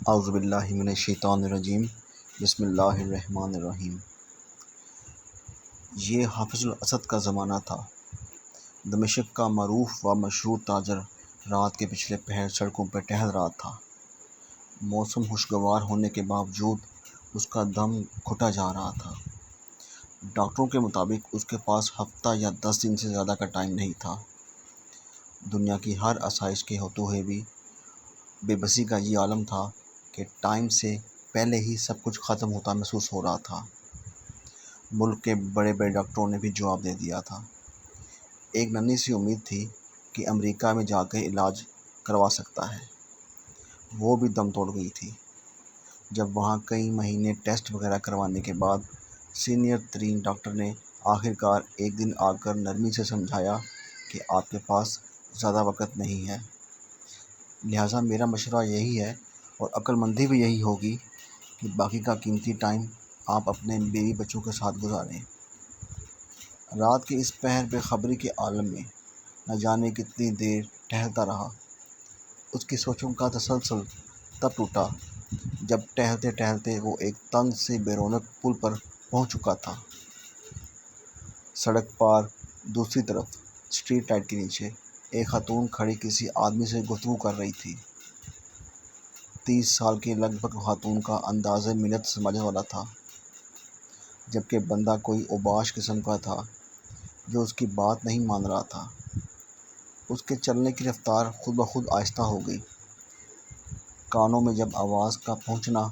اعوذ باللہ من الشیطان الرجیم بسم اللہ الرحمن الرحیم۔ یہ حافظ الاسد کا زمانہ تھا۔ دمشق کا معروف و مشہور تاجر رات کے پچھلے پہر سڑکوں پر ٹہل رہا تھا۔ موسم خوشگوار ہونے کے باوجود اس کا دم گھٹا جا رہا تھا۔ ڈاکٹروں کے مطابق اس کے پاس ہفتہ یا 10 دن سے زیادہ کا ٹائم نہیں تھا۔ دنیا کی ہر آسائش کے ہوتے ہوئے بھی بے بسی کا یہ عالم تھا کہ ٹائم سے پہلے ہی سب کچھ ختم ہوتا محسوس ہو رہا تھا۔ ملک کے بڑے بڑے ڈاکٹروں نے بھی جواب دے دیا تھا۔ ایک ننھی سی امید تھی کہ امریکہ میں جا کے علاج کروا سکتا ہے، وہ بھی دم توڑ گئی تھی جب وہاں کئی مہینے ٹیسٹ وغیرہ کروانے کے بعد سینئر ترین ڈاکٹر نے آخرکار ایک دن آ کر نرمی سے سمجھایا کہ آپ کے پاس زیادہ وقت نہیں ہے، لہٰذا میرا مشورہ یہی ہے اور عقل مندی بھی یہی ہوگی کہ باقی کا قیمتی ٹائم آپ اپنے بیوی بچوں کے ساتھ گزاریں۔ رات کے اس پہر بے خبری کے عالم میں نہ جانے کتنی دیر ٹہلتا رہا۔ اس کی سوچوں کا تسلسل تب ٹوٹا جب ٹہلتے ٹہلتے وہ ایک تنگ سے بے رونق پل پر پہنچ چکا تھا۔ سڑک پار دوسری طرف اسٹریٹ لائٹ کے نیچے ایک خاتون کھڑی کسی آدمی سے گفتگو کر رہی تھی۔ 30 سال کی لگ بھگ خاتون کا انداز منت سمجھنے والا تھا، جبکہ بندہ کوئی اوباش قسم کا تھا جو اس کی بات نہیں مان رہا تھا۔ اس کے چلنے کی رفتار خود بخود آہستہ ہو گئی۔ کانوں میں جب آواز کا پہنچنا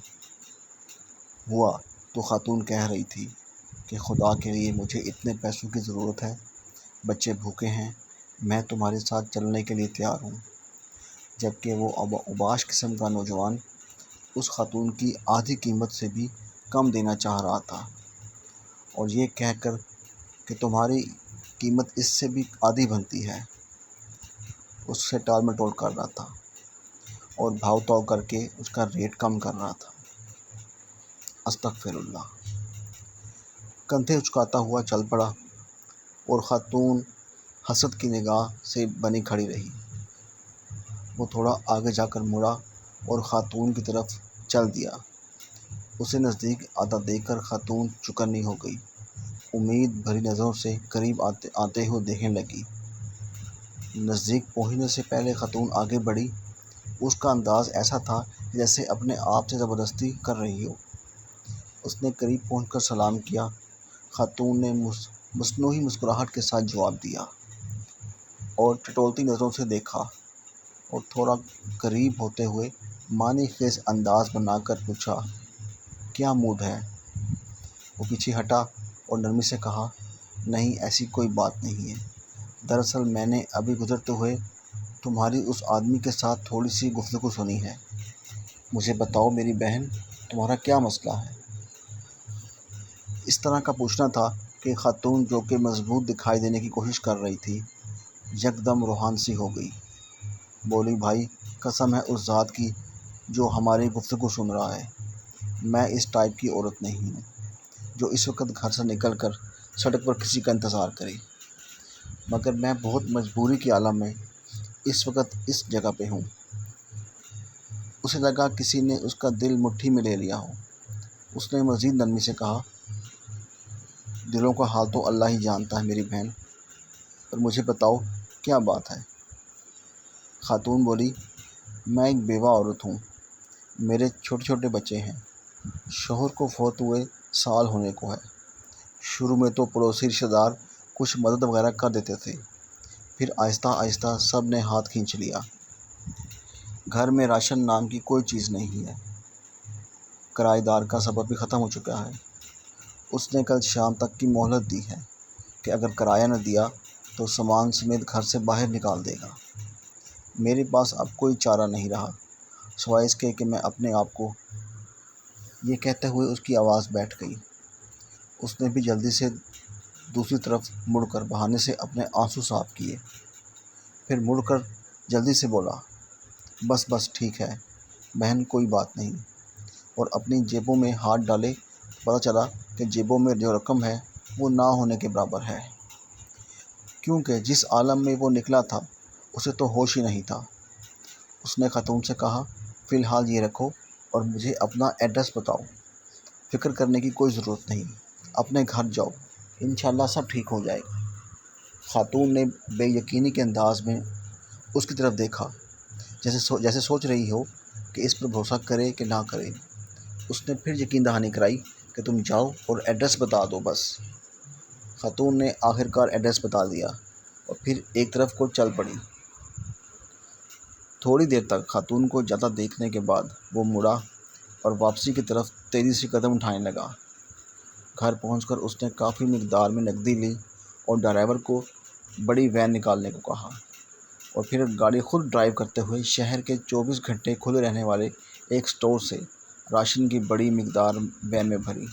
ہوا تو خاتون کہہ رہی تھی کہ خدا کے لیے مجھے اتنے پیسوں کی ضرورت ہے، بچے بھوکے ہیں، میں تمہارے ساتھ چلنے کے لیے تیار ہوں۔ جبکہ وہ اوباش قسم کا نوجوان اس خاتون کی آدھی قیمت سے بھی کم دینا چاہ رہا تھا، اور یہ کہہ کر کہ تمہاری قیمت اس سے بھی آدھی بنتی ہے، اس سے ٹال مٹول کر رہا تھا اور بھاؤ تاؤ کر کے اس کا ریٹ کم کر رہا تھا۔ استغفر اللہ۔ کندھے اچکاتا ہوا چل پڑا اور خاتون حسد کی نگاہ سے بنی کھڑی رہی۔ وہ تھوڑا آگے جا کر مڑا اور خاتون کی طرف چل دیا۔ اسے نزدیک آتا دیکھ کر خاتون چوکنی ہو گئی، امید بھری نظروں سے قریب آتے ہوئے دیکھنے لگی۔ نزدیک پہنچنے سے پہلے خاتون آگے بڑھی۔ اس کا انداز ایسا تھا جیسے اپنے آپ سے زبردستی کر رہی ہو۔ اس نے قریب پہنچ کر سلام کیا۔ خاتون نے مصنوعی مسکراہٹ کے ساتھ جواب دیا اور ٹٹولتی نظروں سے دیکھا اور تھوڑا قریب ہوتے ہوئے معنی خیز انداز بنا کر پوچھا، کیا موڈ ہے؟ وہ پیچھے ہٹا اور نرمی سے کہا، نہیں ایسی کوئی بات نہیں ہے، دراصل میں نے ابھی گزرتے ہوئے تمہاری اس آدمی کے ساتھ تھوڑی سی گفتگو سنی ہے، مجھے بتاؤ میری بہن تمہارا کیا مسئلہ ہے؟ اس طرح کا پوچھنا تھا کہ خاتون جو کہ مضبوط دکھائی دینے کی کوشش کر رہی تھی یکدم روحان سی ہو گئی۔ بولی، بھائی قسم ہے اس ذات کی جو ہماری گفتگو سن رہا ہے، میں اس ٹائپ کی عورت نہیں ہوں جو اس وقت گھر سے نکل کر سڑک پر کسی کا انتظار کرے، مگر میں بہت مجبوری کے عالم میں اس وقت اس جگہ پہ ہوں۔ اسے لگا کسی نے اس کا دل مٹھی میں لے لیا ہو۔ اس نے مزید نرمی سے کہا، دلوں کا حال تو اللہ ہی جانتا ہے میری بہن، پر مجھے بتاؤ کیا بات ہے؟ خاتون بولی، میں ایک بیوہ عورت ہوں، میرے چھوٹے چھوٹے بچے ہیں، شوہر کو فوت ہوئے سال ہونے کو ہے۔ شروع میں تو پڑوسی رشتہ دار کچھ مدد وغیرہ کر دیتے تھے، پھر آہستہ آہستہ سب نے ہاتھ کھینچ لیا۔ گھر میں راشن نام کی کوئی چیز نہیں ہے، کرایہ دار کا سبب بھی ختم ہو چکا ہے۔ اس نے کل شام تک کی مہلت دی ہے کہ اگر کرایہ نہ دیا تو سامان سمیت گھر سے باہر نکال دے گا۔ میرے پاس اب کوئی چارہ نہیں رہا سوائے اس کے کہ میں اپنے آپ کو… یہ کہتے ہوئے اس کی آواز بیٹھ گئی۔ اس نے بھی جلدی سے دوسری طرف مڑ کر بہانے سے اپنے آنسو صاف کیے، پھر مڑ کر جلدی سے بولا، بس بس ٹھیک ہے بہن کوئی بات نہیں، اور اپنی جیبوں میں ہاتھ ڈالے تو پتہ چلا کہ جیبوں میں جو رقم ہے وہ نہ ہونے کے برابر ہے، کیونکہ جس عالم میں وہ نکلا تھا اسے تو ہوش ہی نہیں تھا۔ اس نے خاتون سے کہا، فی الحال یہ رکھو اور مجھے اپنا ایڈریس بتاؤ۔ فکر کرنے کی کوئی ضرورت نہیں، اپنے گھر جاؤ، انشاءاللہ سب ٹھیک ہو جائے گا۔ خاتون نے بے یقینی کے انداز میں اس کی طرف دیکھا، جیسے سوچ رہی ہو کہ اس پر بھروسہ کرے کہ نہ کرے۔ اس نے پھر یقین دہانی کرائی کہ تم جاؤ اور ایڈریس بتا دو بس۔ خاتون نے آخرکار ایڈریس بتا دیا اور پھر ایک طرف کو چل پڑی۔ تھوڑی دیر تک خاتون کو جاتا دیکھنے کے بعد وہ مڑا اور واپسی کی طرف تیزی سے قدم اٹھانے لگا۔ گھر پہنچ کر اس نے کافی مقدار میں نقدی لی اور ڈرائیور کو بڑی وین نکالنے کو کہا اور پھر گاڑی خود ڈرائیو کرتے ہوئے شہر کے 24 گھنٹے کھلے رہنے والے ایک سٹور سے راشن کی بڑی مقدار وین میں بھری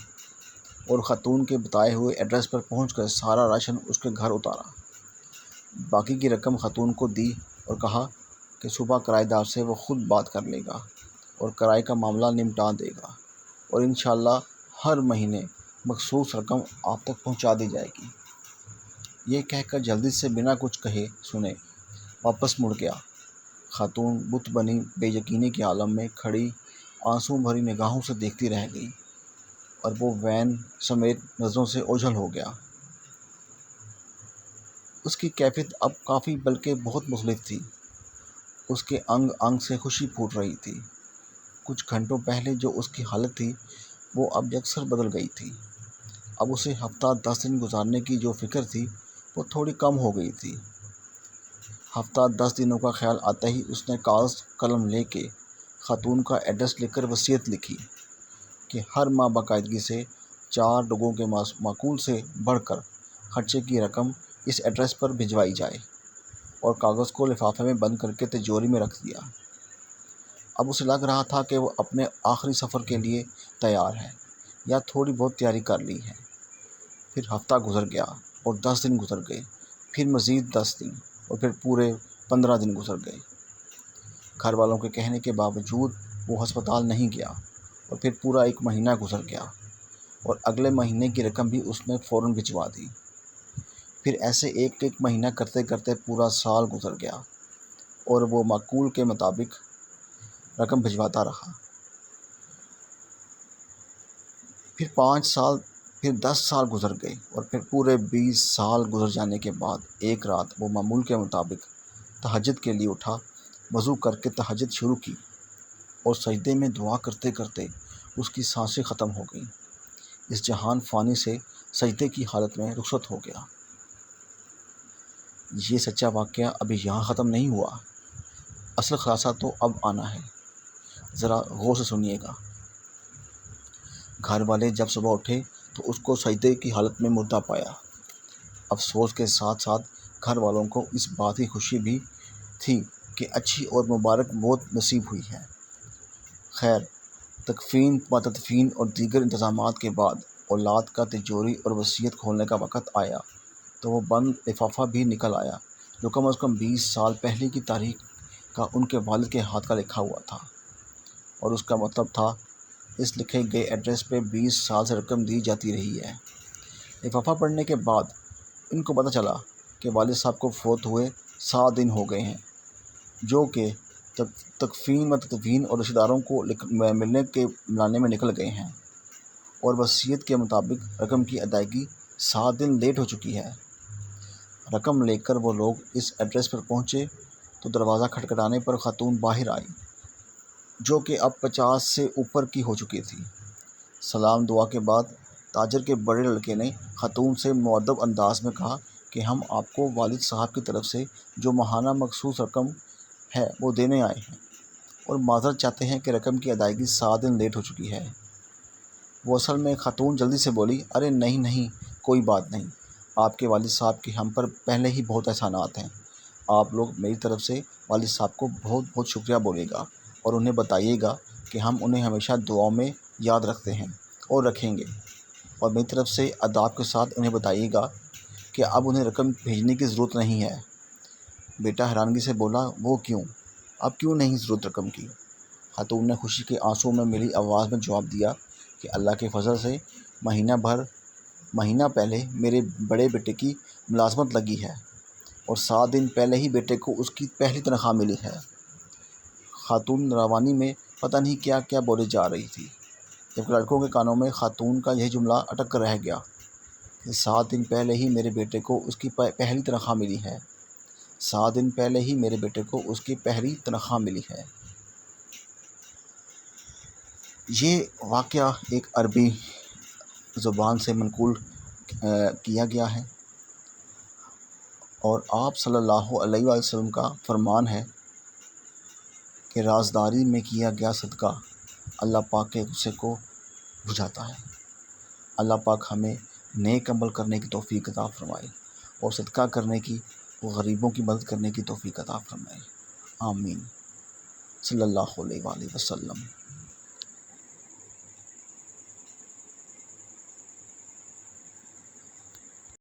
اور خاتون کے بتائے ہوئے ایڈریس پر پہنچ کر سارا راشن اس کے گھر اتارا۔ باقی کی رقم خاتون کو دی اور کہا کہ صبح کرایہ دار سے وہ خود بات کر لے گا اور کرائے کا معاملہ نمٹا دے گا اور انشاءاللہ ہر مہینے مخصوص رقم آپ تک پہنچا دی جائے گی۔ یہ کہہ کر جلدی سے بنا کچھ کہے سنے واپس مڑ گیا۔ خاتون بت بنی بے یقینی کے عالم میں کھڑی آنسو بھری نگاہوں سے دیکھتی رہ گئی اور وہ وین سمیت نظروں سے اوجھل ہو گیا۔ اس کی کیفیت اب کافی بلکہ بہت مختلف تھی۔ اس کے انگ انگ سے خوشی پھوٹ رہی تھی۔ کچھ گھنٹوں پہلے جو اس کی حالت تھی وہ اب یکسر بدل گئی تھی۔ اب اسے ہفتہ 10 دن گزارنے کی جو فکر تھی وہ تھوڑی کم ہو گئی تھی۔ ہفتہ 10 دنوں کا خیال آتے ہی اس نے کاغذ قلم لے کے خاتون کا ایڈریس لکھ کر وصیت لکھی کہ ہر ماہ باقاعدگی سے 4 لوگوں کے معقول سے بڑھ کر خرچے کی رقم اس ایڈریس پر بھجوائی جائے اور کاغذ کو لفافے میں بند کر کے تجوری میں رکھ دیا۔ اب اسے لگ رہا تھا کہ وہ اپنے آخری سفر کے لیے تیار ہے یا تھوڑی بہت تیاری کر لی ہے۔ پھر ہفتہ گزر گیا اور 10 دن گزر گئے، پھر مزید 10 دن اور پھر پورے 15 دن گزر گئے۔ گھر والوں کے کہنے کے باوجود وہ ہسپتال نہیں گیا اور پھر پورا 1 مہینہ گزر گیا اور اگلے مہینے کی رقم بھی اس نے فوراً بھجوا دی۔ پھر ایسے ایک مہینہ کرتے کرتے پورا سال گزر گیا اور وہ معقول کے مطابق رقم بھجواتا رہا۔ پھر 5 سال، پھر 10 سال گزر گئے اور پھر پورے 20 سال گزر جانے کے بعد ایک رات وہ معمول کے مطابق تہجد کے لیے اٹھا، وضو کر کے تہجد شروع کی اور سجدے میں دعا کرتے کرتے اس کی سانسیں ختم ہو گئیں۔ اس جہان فانی سے سجدے کی حالت میں رخصت ہو گیا۔ یہ سچا واقعہ ابھی یہاں ختم نہیں ہوا، اصل خلاصہ تو اب آنا ہے، ذرا غور سے سنیے گا۔ گھر والے جب صبح اٹھے تو اس کو سجدے کی حالت میں مردہ پایا۔ افسوس کے ساتھ ساتھ گھر والوں کو اس بات کی خوشی بھی تھی کہ اچھی اور مبارک موت نصیب ہوئی ہے۔ خیر، تکفین و تدفین اور دیگر انتظامات کے بعد اولاد کا تجوری اور وصیت کھولنے کا وقت آیا تو وہ بند لفافہ بھی نکل آیا جو کم از کم 20 سال پہلے کی تاریخ کا ان کے والد کے ہاتھ کا لکھا ہوا تھا، اور اس کا مطلب تھا اس لکھے گئے ایڈریس پہ 20 سال سے رقم دی جاتی رہی ہے۔ لفافہ پڑھنے کے بعد ان کو پتہ چلا کہ والد صاحب کو فوت ہوئے 7 دن ہو گئے ہیں، جو کہ تکفین و تدفین اور رشتہ داروں کو ملانے میں نکل گئے ہیں، اور وصیت کے مطابق رقم کی ادائیگی 7 دن لیٹ ہو چکی ہے۔ رقم لے کر وہ لوگ اس ایڈریس پر پہنچے تو دروازہ کھٹکھٹانے پر خاتون باہر آئی، جو کہ اب 50 سے اوپر کی ہو چکی تھی۔ سلام دعا کے بعد تاجر کے بڑے لڑکے نے خاتون سے مؤدب انداز میں کہا کہ ہم آپ کو والد صاحب کی طرف سے جو ماہانہ مخصوص رقم ہے وہ دینے آئے ہیں اور معذرت چاہتے ہیں کہ رقم کی ادائیگی 7 دن لیٹ ہو چکی ہے۔ وہ اصل میں خاتون جلدی سے بولی، ارے نہیں کوئی بات نہیں، آپ کے والد صاحب کے ہم پر پہلے ہی بہت احسانات ہیں، آپ لوگ میری طرف سے والد صاحب کو بہت بہت شکریہ بولیے گا اور انہیں بتائیے گا کہ ہم انہیں ہمیشہ دعاؤں میں یاد رکھتے ہیں اور رکھیں گے، اور میری طرف سے اداب کے ساتھ انہیں بتائیے گا کہ اب انہیں رقم بھیجنے کی ضرورت نہیں ہے۔ بیٹا حیرانگی سے بولا، وہ کیوں؟ اب کیوں نہیں ضرورت رقم کی؟ خاتون نے خوشی کے آنسوں میں ملی آواز میں جواب دیا کہ اللہ کے فضل سے مہینہ پہلے میرے بڑے بیٹے کی ملازمت لگی ہے اور 7 دن پہلے ہی بیٹے کو اس کی پہلی تنخواہ ملی ہے۔ خاتون روانی میں پتہ نہیں کیا کیا بولے جا رہی تھی، جبکہ لڑکوں کے کانوں میں خاتون کا یہی جملہ اٹک کر رہ گیا کہ 7 دن پہلے ہی میرے بیٹے کو اس کی پہلی تنخواہ ملی ہے، 7 دن پہلے ہی میرے بیٹے کو اس کی پہلی تنخواہ ملی ہے۔ یہ واقعہ ایک عربی زبان سے منقول کیا گیا ہے، اور آپ صلی اللہ علیہ وآلہ وسلم کا فرمان ہے کہ رازداری میں کیا گیا صدقہ اللہ پاک کے غصے کو بجھاتا ہے۔ اللہ پاک ہمیں نیک عمل کرنے کی توفیق عطا فرمائے اور صدقہ کرنے کی، غریبوں کی مدد کرنے کی توفیق عطا فرمائے، آمین، صلی اللہ علیہ وآلہ وسلم۔